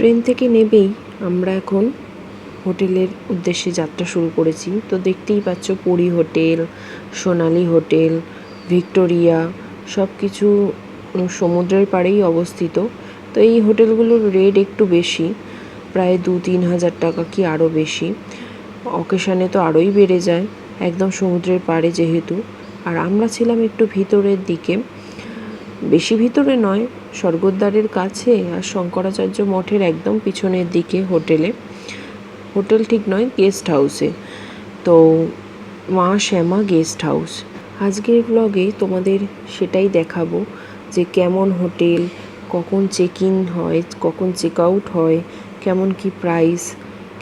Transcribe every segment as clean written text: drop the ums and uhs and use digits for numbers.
Train থেকে নেমেই আমরা এখন হোটেলের উদ্দেশ্যে যাত্রা শুরু করেছি। তো দেখতেই পাচ্ছ পুরী হোটেল, সোনালী হোটেল, ভিক্টোরিয়া সব কিছু সমুদ্রের পাড়েই অবস্থিত। তো এই হোটেলগুলোর রেট একটু বেশি, প্রায় 2-3 হাজার টাকা কি আরও বেশি। অকেশানে তো আরোই বেড়ে যায়, একদম সমুদ্রের পাড়ে যেহেতু। আর আমরা ছিলাম একটু ভিতরের দিকে, বেশি ভিতরে নয়, স্বর্গদ্বারের কাছে আর শঙ্করাচার্য মঠের একদম পিছনের দিকে হোটেল ঠিক নয়, গেস্ট হাউসে। তো মা শ্যামা গেস্ট হাউস। আজকের ব্লগে তোমাদের সেটাই দেখাবো যে কেমন হোটেল, কখন চেক ইন হয়, কখন চেক আউট হয়, কেমন কি প্রাইস,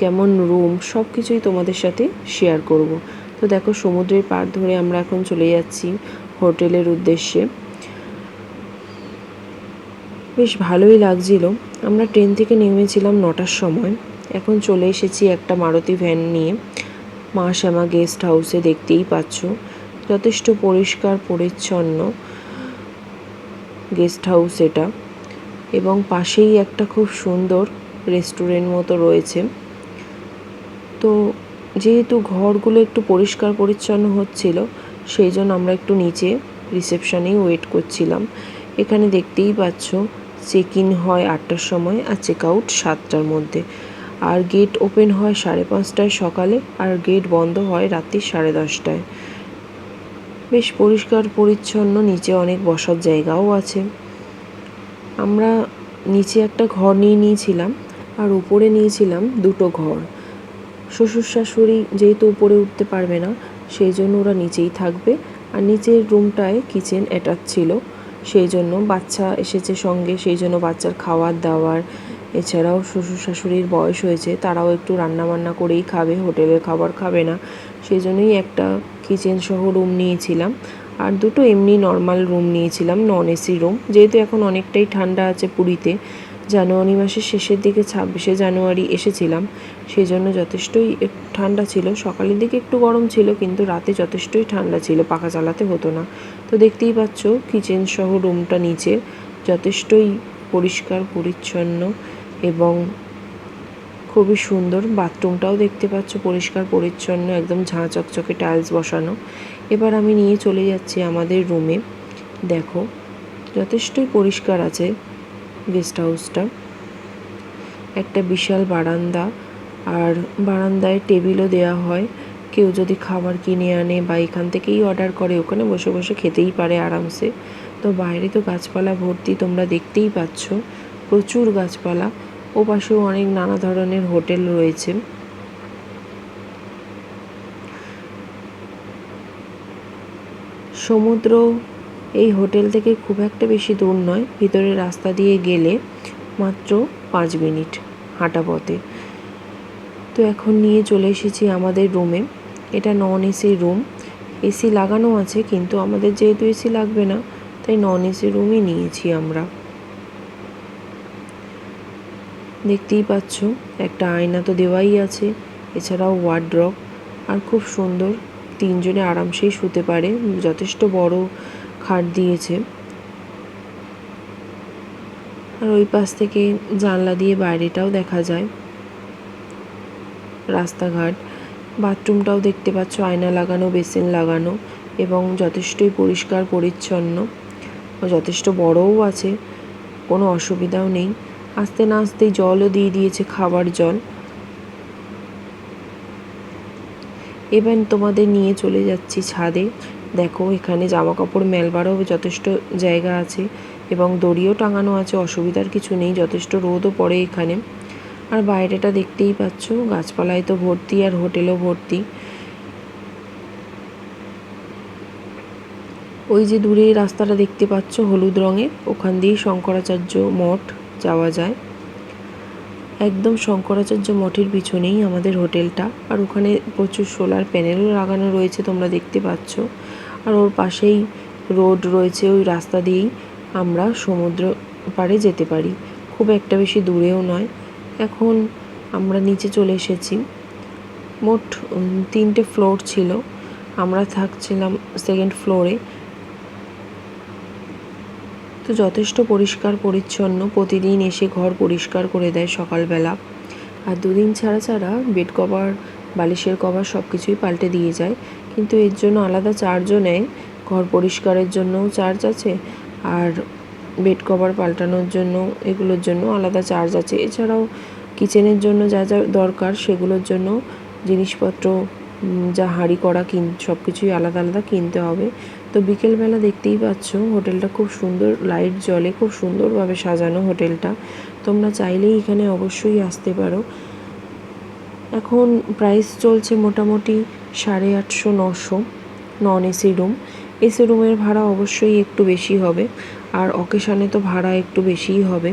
কেমন রুম, সব কিছুই তোমাদের সাথে শেয়ার করব। তো দেখো, সমুদ্রের পাড় ধরে আমরা এখন চলে যাচ্ছি হোটেলের উদ্দেশ্যে। বেশ ভালোই লাগছিল। আমরা ট্রেন থেকে নেমেছিলাম 9টার সময়, এখন চলে এসেছি একটা মারুতি ভ্যান নিয়ে মা শ্যামা গেস্ট হাউসে। দেখতেই পাচ্ছ যথেষ্ট পরিষ্কার পরিচ্ছন্ন গেস্ট হাউস এটা, এবং পাশেই একটা খুব সুন্দর রেস্টুরেন্ট মতো রয়েছে। তো যেহেতু ঘরগুলো একটু পরিষ্কার পরিচ্ছন্ন হচ্ছিল, সেই জন্য আমরা একটু নিচে রিসেপশনেই ওয়েট করছিলাম। এখানে দেখতেই পাচ্ছ চেক ইন হয় 8টার সময় আর চেক আউট 7টার মধ্যে। আর গেট ওপেন হয় 5:30টায় সকালে, আর গেট বন্ধ হয় রাত্রি 10:30টায়। বেশ পরিষ্কার পরিচ্ছন্ন, নিচে অনেক বসার জায়গাও আছে। আমরা নিচে একটা ঘর নিয়েছিলাম, আর উপরে নিয়েছিলাম 2টো ঘর। শ্বশুর শাশুড়ি যেহেতু উপরে উঠতে পারবে না, সেই জন্য ওরা নিচেই থাকবে। আর নিচের রুমটায় কিচেন অ্যাটাচ ছিল, সেই জন্য বাচ্চা এসেছে সঙ্গে, সেই জন্য বাচ্চার খাওয়ার দাওয়ার, এছাড়াও শ্বশুর শাশুড়ির বয়স হয়েছে, তারাও একটু রান্নাবান্না করেই খাবে, হোটেলের খাবার খাবে না। সেই জন্যই একটা কিচেন সহ রুম নিয়েছিলাম, আর 2টো এমনি নর্মাল রুম নিয়েছিলাম, নন এসি রুম। যেহেতু এখন অনেকটাই ঠান্ডা আছে পুরীতে, জানুয়ারি মাসের শেষের দিকে 26শে জানুয়ারি এসেছিলাম, সেই জন্য যথেষ্টই ঠান্ডা ছিল। সকালের দিকে একটু গরম ছিল, কিন্তু রাতে যথেষ্টই ঠান্ডা ছিল, পাখা চালাতে হতো না। তো দেখতেই পাচ্ছ কিচেন সহ রুমটা নিচে যথেষ্টই পরিষ্কার পরিচ্ছন্ন এবং খুবই সুন্দর। বাথরুমটাও দেখতে পাচ্ছ পরিষ্কার পরিচ্ছন্ন, একদম ঝাঁ চকচকে টাইলস বসানো। এবার আমি নিয়ে চলে যাচ্ছি আমাদের রুমে। দেখো যথেষ্টই পরিষ্কার আছে গেস্ট হাউসটা। একটা বিশাল বারান্দা, আর বারান্দায় টেবিলও দেওয়া হয়। কেউ যদি খাবার কিনে আনে বা এখান থেকেই অর্ডার করে, ওখানে বসে বসে খেতেই পারে আরামসে। তো বাইরে তো গাছপালা ভর্তি, তোমরা দেখতেই পাচ্ছ প্রচুর গাছপালা। ও পাশেও অনেক নানা ধরনের হোটেল রয়েছে। সমুদ্র এই হোটেল থেকে খুব একটা বেশি দূর নয়, ভিতরের রাস্তা দিয়ে গেলে মাত্র 5 মিনিট হাঁটা পথে। তো এখন নিয়ে চলে এসেছি আমাদের রুমে। এটা নন এসি রুম, এসি লাগানো আছে, কিন্তু আমাদের যেহেতু এসি লাগবে না, তাই নন এসি রুমই নিয়েছি আমরা। দেখতেই পাচ্ছ একটা আয়না তো দেওয়াই আছে, এছাড়াও ওয়ার্ড্রপ, আর খুব সুন্দর 3 জনে আরামসেই শুতে পারে, যথেষ্ট বড় খাট দিয়েছে। আর ওই পাশ থেকে জানলা দিয়ে বাইরেটাও দেখা যায়, রাস্তাঘাট। বাথরুমটাও দেখতে পাচ্ছ আয়না লাগানো, বেসিন লাগানো, এবং যথেষ্টই পরিষ্কার পরিচ্ছন্ন ও যথেষ্ট বড়ও আছে, কোনো অসুবিধাও নেই। আসতে না আসতেই জলও দিয়ে দিয়েছে, খাবার জল। এবার তোমাদের নিয়ে চলে যাচ্ছি ছাদে। দেখো এখানে জামা কাপড় মেলবারও যথেষ্ট জায়গা আছে, এবং দড়িও টাঙানো আছে, অসুবিধার কিছু নেই, যথেষ্ট রোদও পড়ে এখানে। আর বাইরেটা দেখতেই পাচ্ছ গাছপালায় তো ভর্তি, আর হোটেলও ভর্তি। ওই যে দূরে রাস্তাটা দেখতে পাচ্ছ হলুদ রঙের, ওখান দিয়েই শঙ্করাচার্য মঠ যাওয়া যায়। একদম শঙ্করাচার্য মঠের পিছনেই আমাদের হোটেলটা, আর ওখানে প্রচুর সোলার প্যানেলও লাগানো রয়েছে, তোমরা দেখতে পাচ্ছ। আর ওর পাশেই রোড রয়েছে, ওই রাস্তা দিয়েই আমরা সমুদ্র পাড়ে যেতে পারি, খুব একটা বেশি দূরেও নয়। এখন আমরা নিচে চলে এসেছি। মোট 3টে ফ্লোর ছিল, আমরা থাকছিলাম 2nd ফ্লোরে। তো তো যথেষ্ট পরিষ্কার পরিচ্ছন্ন, প্রতিদিন এসে ঘর পরিষ্কার করে দেয় সকালবেলা। আর দুদিন ছাড়া ছাড়া বেড কভার, বালিশের কভার সব কিছুই পাল্টে দিয়ে যায়। কিন্তু এর জন্য আলাদা চার্জও নেয়। ঘর পরিষ্কারের জন্যও চার্জ আছে, আর বেড কভার পাল্টানোর জন্য, এগুলোর জন্য আলাদা চার্জ আছে। এছাড়াও কিচেনের জন্য যা যা দরকার সেগুলোর জন্য জিনিসপত্র, যা হাঁড়ি কড়া সব কিছুই আলাদা আলাদা কিনতে হবে। তো বিকেলবেলা দেখতেই পাচ্ছ হোটেলটা খুব সুন্দর, লাইট জ্বলে, খুব সুন্দরভাবে সাজানো হোটেলটা। তোমরা চাইলেই এখানে অবশ্যই আসতে পারো। এখন প্রাইস চলছে মোটামুটি 850-900 নন এসি রুম। এসি রুমের ভাড়া অবশ্যই একটু বেশি হবে, আর অকেশানে তো ভাড়া একটু বেশিই হবে।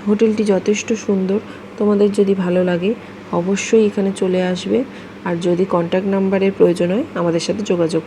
হোটেলটি যথেষ্ট সুন্দর। তোমাদের যদি ভালো লাগে অবশ্যই এখানে চলে আসবে, আর যদি কন্ট্যাক্ট নাম্বারের প্রয়োজন হয় আমাদের সাথে যোগাযোগ